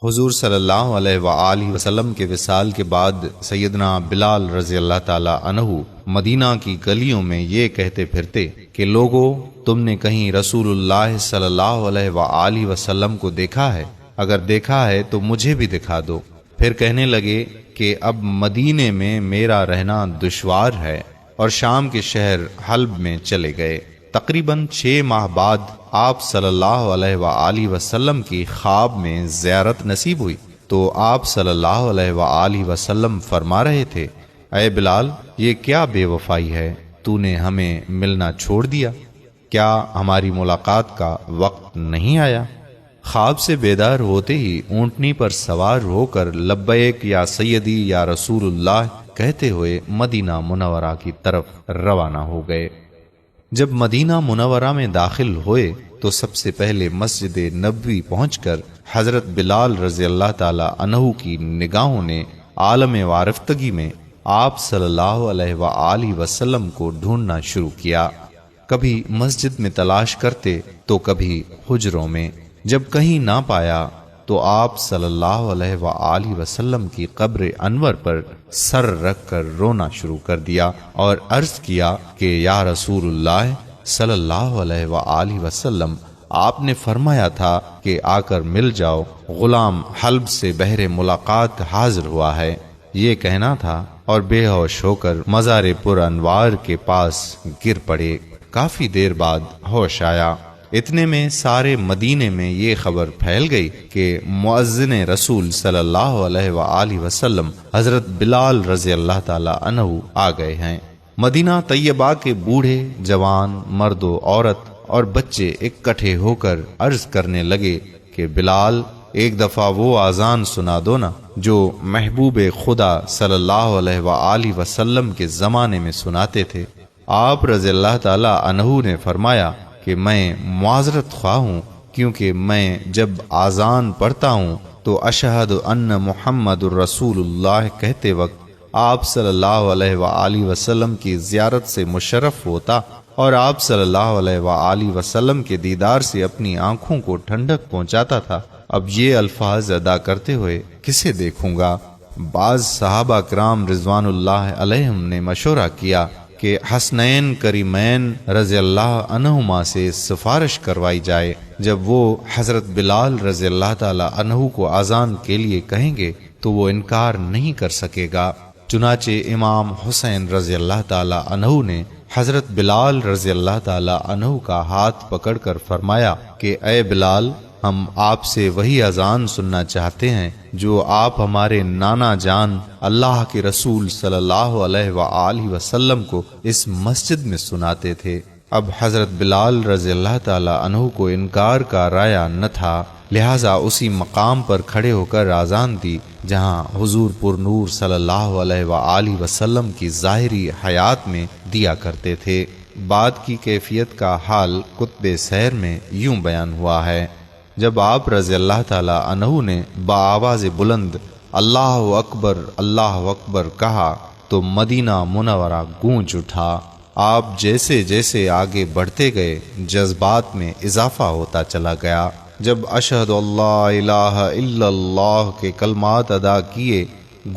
حضور صلی اللہ علیہ وآلہ وسلم کے وصال کے بعد سیدنا بلال رضی اللہ تعالی عنہ مدینہ کی گلیوں میں یہ کہتے پھرتے کہ لوگو، تم نے کہیں رسول اللہ صلی اللہ علیہ وآلہ وسلم کو دیکھا ہے؟ اگر دیکھا ہے تو مجھے بھی دکھا دو۔ پھر کہنے لگے کہ اب مدینے میں میرا رہنا دشوار ہے، اور شام کے شہر حلب میں چلے گئے۔ تقریباً 6 ماہ بعد آپ صلی اللہ علیہ وآلہ وسلم کی خواب میں زیارت نصیب ہوئی تو آپ صلی اللہ علیہ وآلہ وسلم فرما رہے تھے، اے بلال، یہ کیا بے وفائی ہے؟ تو نے ہمیں ملنا چھوڑ دیا، کیا ہماری ملاقات کا وقت نہیں آیا؟ خواب سے بیدار ہوتے ہی اونٹنی پر سوار ہو کر لبیک یا سیدی یا رسول اللہ کہتے ہوئے مدینہ منورہ کی طرف روانہ ہو گئے۔ جب مدینہ منورہ میں داخل ہوئے تو سب سے پہلے مسجد نبوی پہنچ کر حضرت بلال رضی اللہ تعالی عنہ کی نگاہوں نے عالم وارفتگی میں آپ صلی اللہ علیہ وآلہ وسلم کو ڈھونڈنا شروع کیا۔ کبھی مسجد میں تلاش کرتے تو کبھی حجروں میں۔ جب کہیں نہ پایا تو آپ صلی اللہ علیہ وآلہ وسلم کی قبر انور پر سر رکھ کر رونا شروع کر دیا اور عرض کیا کہ یا رسول اللہ صلی اللہ علیہ وآلہ وسلم، آپ نے فرمایا تھا کہ آ کر مل جاؤ، غلام حلب سے بہر ملاقات حاضر ہوا ہے، یہ کہنا تھا، اور بے ہوش ہو کر مزار پر انوار کے پاس گر پڑے۔ کافی دیر بعد ہوش آیا۔ اتنے میں سارے مدینے میں یہ خبر پھیل گئی کہ مؤذن رسول صلی اللہ علیہ وآلہ وسلم حضرت بلال رضی اللہ تعالی عنہ آ گئے ہیں۔ مدینہ طیبہ کے بوڑھے، جوان، مرد و عورت اور بچے اکٹھے ہو کر عرض کرنے لگے کہ بلال، ایک دفعہ وہ اذان سنا دو نا جو محبوب خدا صلی اللہ علیہ وآلہ وسلم کے زمانے میں سناتے تھے۔ آپ رضی اللہ تعالی عنہ نے فرمایا کہ میں معذرت خواہ ہوں، کیونکہ میں جب اذان پڑھتا ہوں تو اشہد ان محمد الرسول اللہ کہتے وقت آپ صلی اللہ علیہ وآلہ وسلم کی زیارت سے مشرف ہوتا اور آپ صلی اللہ علیہ وآلہ وسلم کے دیدار سے اپنی آنکھوں کو ٹھنڈک پہنچاتا تھا۔ اب یہ الفاظ ادا کرتے ہوئے کسے دیکھوں گا؟ بعض صحابہ کرام رضوان اللہ علیہم نے مشورہ کیا کہ حسنین کریمین رضی اللہ عنہما سے سفارش کروائی جائے، جب وہ حضرت بلال رضی اللہ تعالی عنہ کو اذان کے لیے کہیں گے تو وہ انکار نہیں کر سکے گا۔ چنانچہ امام حسین رضی اللہ تعالی عنہ نے حضرت بلال رضی اللہ تعالی عنہ کا ہاتھ پکڑ کر فرمایا کہ اے بلال، ہم آپ سے وہی اذان سننا چاہتے ہیں جو آپ ہمارے نانا جان اللہ کے رسول صلی اللہ علیہ وآلہ وسلم کو اس مسجد میں سناتے تھے۔ اب حضرت بلال رضی اللہ تعالی عنہ کو انکار کا رایہ نہ تھا، لہذا اسی مقام پر کھڑے ہو کر اذان دی جہاں حضور پر نور صلی اللہ علیہ وآلہ وسلم کی ظاہری حیات میں دیا کرتے تھے۔ بعد کی کیفیت کا حال کتب سیر میں یوں بیان ہوا ہے، جب آپ رضی اللہ تعالی عنہ نے بآواز بلند اللہ اکبر کہا تو مدینہ منورہ گونج اٹھا۔ آپ جیسے جیسے آگے بڑھتے گئے جذبات میں اضافہ ہوتا چلا گیا۔ جب اشہد اللہ الہ الا اللہ کے کلمات ادا کیے،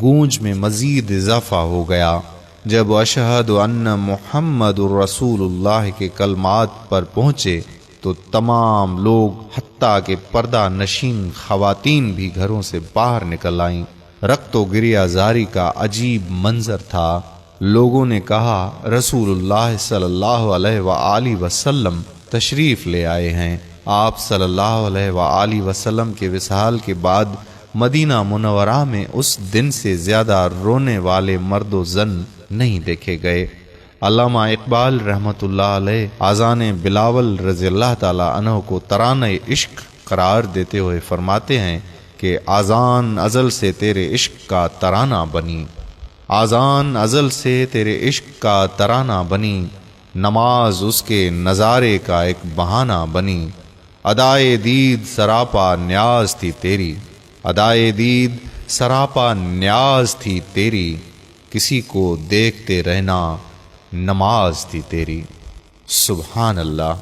گونج میں مزید اضافہ ہو گیا۔ جب اشہد ان محمد الرسول اللہ کے کلمات پر پہنچے تو تمام لوگ حتیٰ کہ پردہ نشین خواتین بھی گھروں سے باہر نکل آئیں۔ رقت و گریہ زاری کا عجیب منظر تھا۔ لوگوں نے کہا رسول اللہ صلی اللہ علیہ وآلہ وسلم تشریف لے آئے ہیں۔ آپ صلی اللہ علیہ وآلہ وسلم کے وصال کے بعد مدینہ منورہ میں اس دن سے زیادہ رونے والے مرد و زن نہیں دیکھے گئے۔ علامہ اقبال رحمۃ اللہ علیہ اذان بلاول رضی اللہ تعالی عنہ کو ترانہ عشق قرار دیتے ہوئے فرماتے ہیں کہ اذان ازل سے تیرے عشق کا ترانہ بنی، اذان ازل سے تیرے عشق کا ترانہ بنی، نماز اس کے نظارے کا ایک بہانہ بنی، ادائے دید سراپا نیاز تھی تیری، ادائے دید سراپا نیاز تھی تیری، کسی کو دیکھتے رہنا نماز تھی تیری۔ سبحان اللہ۔